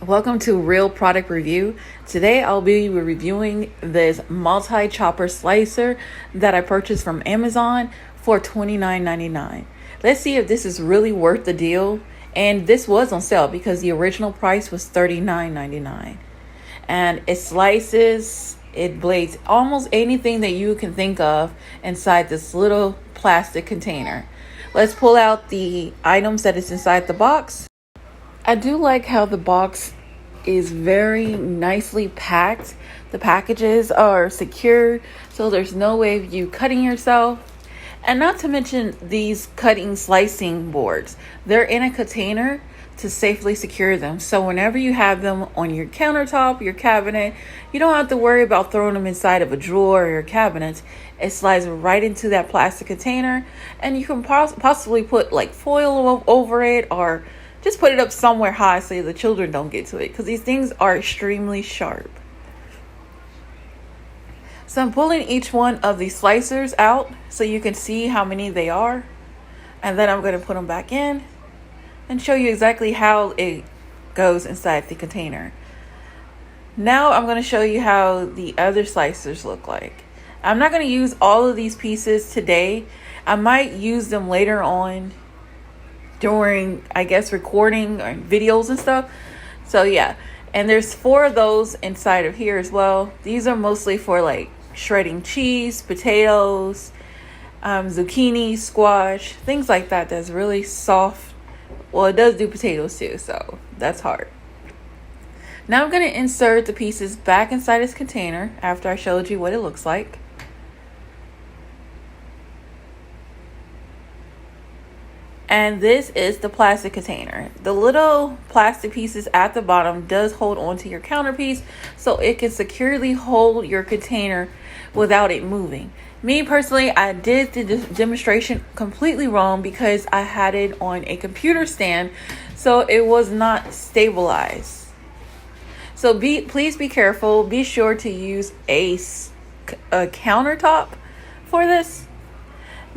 Welcome to Real Product Review. Today I'll be reviewing this multi-chopper slicer that I purchased from Amazon for $29.99. Let's see if this is really worth the deal. And this was on sale because the original price was $39.99. And it slices, it blades almost anything that you can think of inside this little plastic container. Let's pull out the items that is inside the box. I do like how the box is very nicely packed. The packages are secured, so there's no way of you cutting yourself. And not to mention these slicing boards. They're in a container to safely secure them. So whenever you have them on your countertop, your cabinet, you don't have to worry about throwing them inside of a drawer or your cabinet. It slides right into that plastic container, and you can possibly put like foil over it, or just put it up somewhere high so the children don't get to it, because these things are extremely sharp. So I'm pulling each one of these slicers out so you can see how many they are. And then I'm going to put them back in and show you exactly how it goes inside the container. Now I'm going to show you how the other slicers look like. I'm not going to use all of these pieces today. I might use them later on during, I guess, recording or videos and stuff. So yeah, and there's 4 of those inside of here as well. These are mostly for like shredding cheese, potatoes, zucchini, squash, things like that. That's really soft. Well, it does do potatoes too, so that's hard. Now I'm going to insert the pieces back inside this container after I showed you what it looks like. And this is the plastic container. The little plastic pieces at the bottom does hold onto your counterpiece, so it can securely hold your container without it moving. Me personally, I did the demonstration completely wrong because I had it on a computer stand, so it was not stabilized. So please be careful. Be sure to use a countertop for this.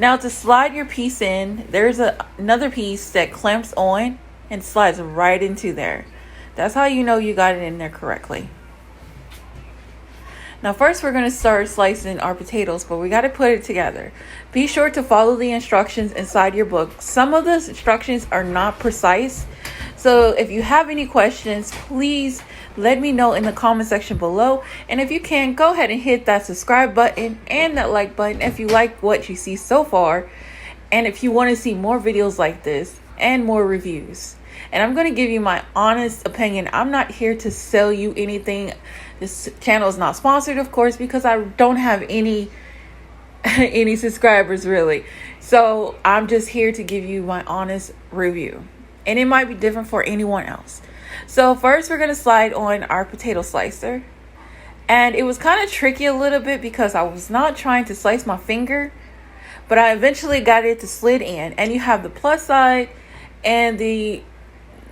Now to slide your piece in, there's another piece that clamps on and slides right into there. That's how you know you got it in there correctly. Now first we're going to start slicing our potatoes, but we got to put it together. Be sure to follow the instructions inside your book. Some of the instructions are not precise. So if you have any questions, please let me know in the comment section below. And if you can, go ahead and hit that subscribe button and that like button if you like what you see so far. And if you want to see more videos like this and more reviews. And I'm going to give you my honest opinion. I'm not here to sell you anything. This channel is not sponsored, of course, because I don't have any subscribers really. So I'm just here to give you my honest review. And it might be different for anyone else. So first we're going to slide on our potato slicer. And it was kind of tricky a little bit because I was not trying to slice my finger, but I eventually got it to slid in. And you have the plus side and the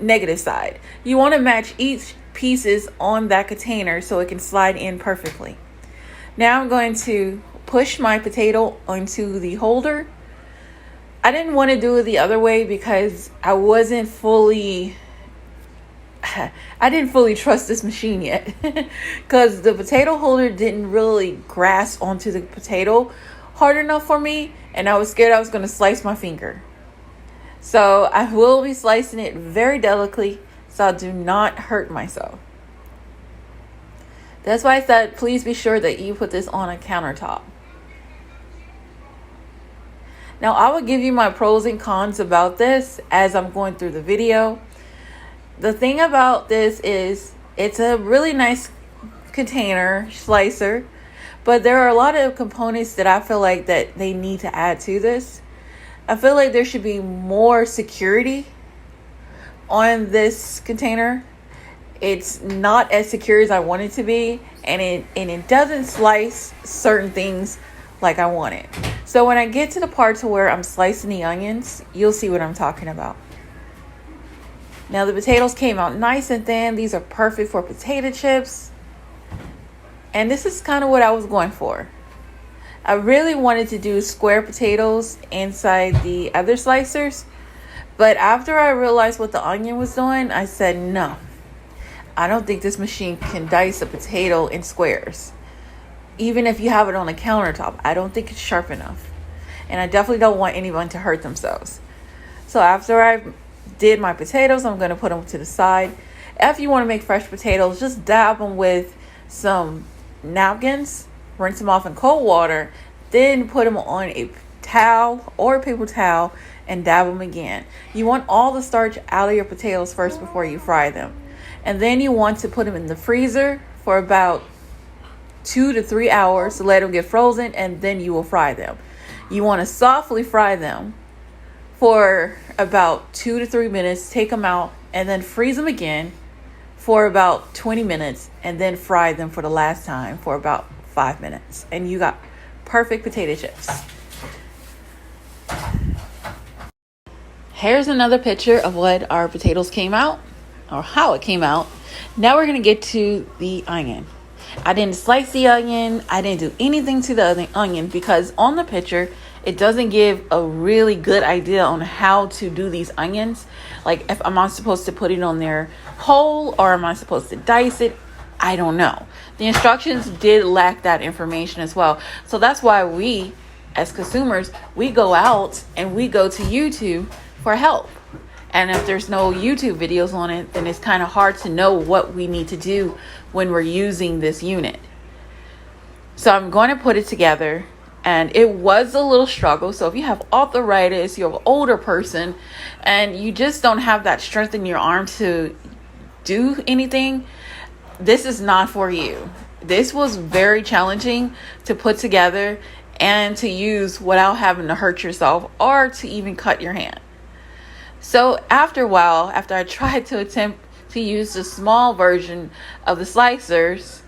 negative side. You want to match each pieces on that container so it can slide in perfectly. Now I'm going to push my potato onto the holder. I didn't want to do it the other way because I didn't fully trust this machine yet because the potato holder didn't really grasp onto the potato hard enough for me, and I was scared I was going to slice my finger. So I will be slicing it very delicately so I do not hurt myself. That's why I said please be sure that you put this on a countertop. Now I will give you my pros and cons about this as I'm going through the video. The thing about this is it's a really nice container slicer, but there are a lot of components that I feel like that they need to add to this. I feel like there should be more security on this container. It's not as secure as I want it to be, and it doesn't slice certain things like I want it. So when I get to the part to where I'm slicing the onions, you'll see what I'm talking about. Now the potatoes came out nice and thin. These are perfect for potato chips. And this is kind of what I was going for. I really wanted to do square potatoes inside the other slicers, but after I realized what the onion was doing, I said no. I don't think this machine can dice a potato in squares. Even if you have it on a countertop, I don't think it's sharp enough. And I definitely don't want anyone to hurt themselves. So after I did my potatoes, I'm going to put them to the side. If you want to make fresh potatoes, just dab them with some napkins, rinse them off in cold water, then put them on a towel or a paper towel and dab them again. You want all the starch out of your potatoes first before you fry them. And then you want to put them in the freezer for about 2 to 3 hours to let them get frozen, and then you will fry them. You want to softly fry them for about 2 to 3 minutes, take them out, and then freeze them again for about 20 minutes, and then fry them for the last time for about 5 minutes. And you got perfect potato chips. Here's another picture of what our potatoes came out, or how it came out. Now we're going to get to the onion. I didn't slice the onion. I didn't do anything to the onion because on the picture, it doesn't give a really good idea on how to do these onions. Like, if am I supposed to put it on there whole or am I supposed to dice it? I don't know. The instructions did lack that information as well. So that's why we, as consumers, we go out and we go to YouTube for help. And if there's no YouTube videos on it, then it's kind of hard to know what we need to do when we're using this unit. So I'm going to put it together, and it was a little struggle. So if you have arthritis, you're an older person, and you just don't have that strength in your arm to do anything, this is not for you. This was very challenging to put together and to use without having to hurt yourself or to even cut your hand. So after a while, after I tried to attempt to use the small version of the slicers,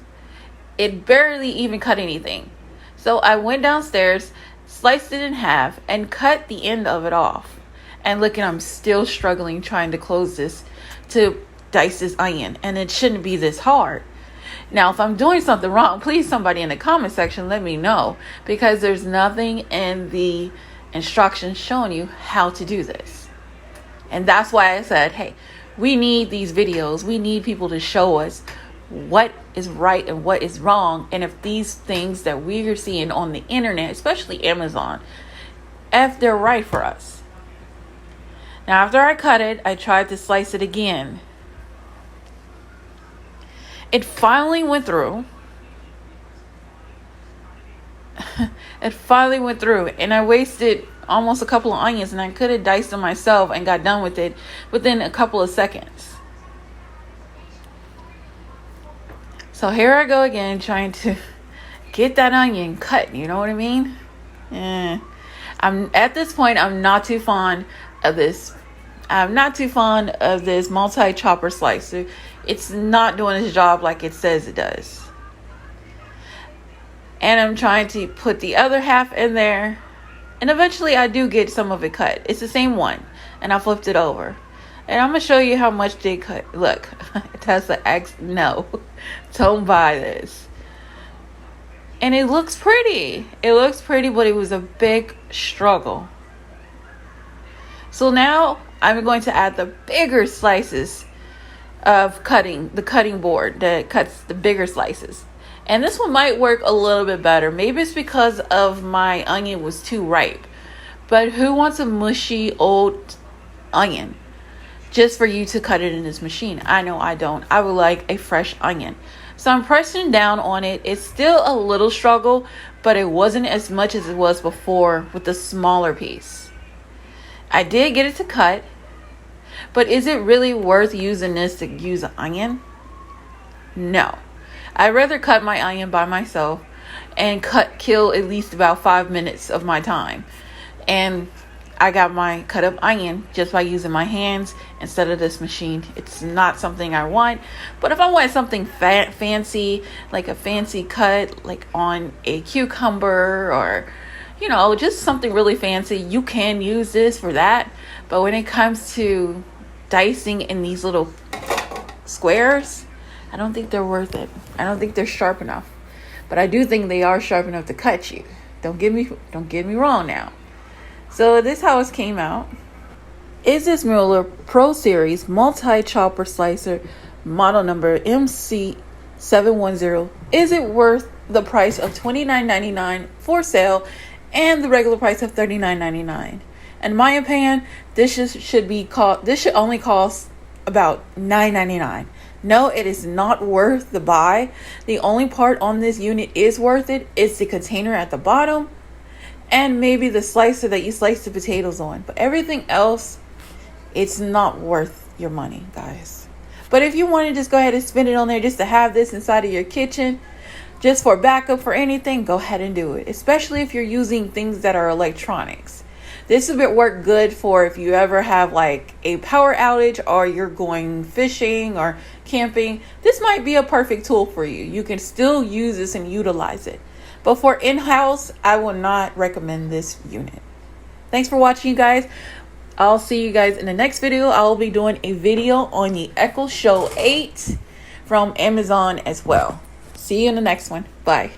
it barely even cut anything. So I went downstairs, sliced it in half, and cut the end of it off. And look, I'm still struggling trying to close this to dice this onion. And it shouldn't be this hard. Now, if I'm doing something wrong, please somebody in the comment section let me know. Because there's nothing in the instructions showing you how to do this. And that's why I said, hey, we need these videos. We need people to show us what is right and what is wrong. And if these things that we are seeing on the internet, especially Amazon, if they're right for us. Now, after I cut it, I tried to slice it again. It finally went through. It finally went through, and I wasted almost a couple of onions, and I could have diced them myself and got done with it within a couple of seconds. So here I go again, trying to get that onion cut. You know what I mean? I'm at this point, I'm not too fond of this. I'm not too fond of this multi-chopper slicer. It's not doing its job like it says it does. And I'm trying to put the other half in there. And eventually I do get some of it cut. It's the same one. And I flipped it over. And I'm going to show you how much they cut. Look, Tesla X, no. Don't buy this. And it looks pretty. It looks pretty, but it was a big struggle. So now I'm going to add the bigger slices of the cutting board that cuts the bigger slices. And this one might work a little bit better. Maybe it's because of my onion was too ripe. But who wants a mushy old onion just for you to cut it in this machine? I know I don't. I would like a fresh onion. So I'm pressing down on it. It's still a little struggle, but it wasn't as much as it was before with the smaller piece. I did get it to cut. But is it really worth using this to use an onion? No. I'd rather cut my onion by myself and kill at least about 5 minutes of my time. And I got my cut up onion just by using my hands instead of this machine. It's not something I want. But if I want something fancy, like a fancy cut, like on a cucumber or, just something really fancy, you can use this for that. But when it comes to dicing in these little squares, I don't think they're worth it. I don't think they're sharp enough. But I do think they are sharp enough to cut you. Don't get me wrong now. So this is how it came out. Is this Mueller Pro Series multi-chopper slicer model number MC-710. Is it worth the price of $29.99 for sale and the regular price of $39.99? In my opinion, this should only cost about $9.99. No, it is not worth the buy. The only part on this unit is worth it. It's the container at the bottom and maybe the slicer that you slice the potatoes on. But everything else, it's not worth your money, guys. But if you want to just go ahead and spend it on there just to have this inside of your kitchen, just for backup for anything, go ahead and do it. Especially if you're using things that are electronics. This would work good for if you ever have like a power outage or you're going fishing or camping. This might be a perfect tool for you. You can still use this and utilize it. But for in-house, I will not recommend this unit. Thanks for watching, you guys. I'll see you guys in the next video. I'll be doing a video on the Echo Show 8 from Amazon as well. See you in the next one. Bye.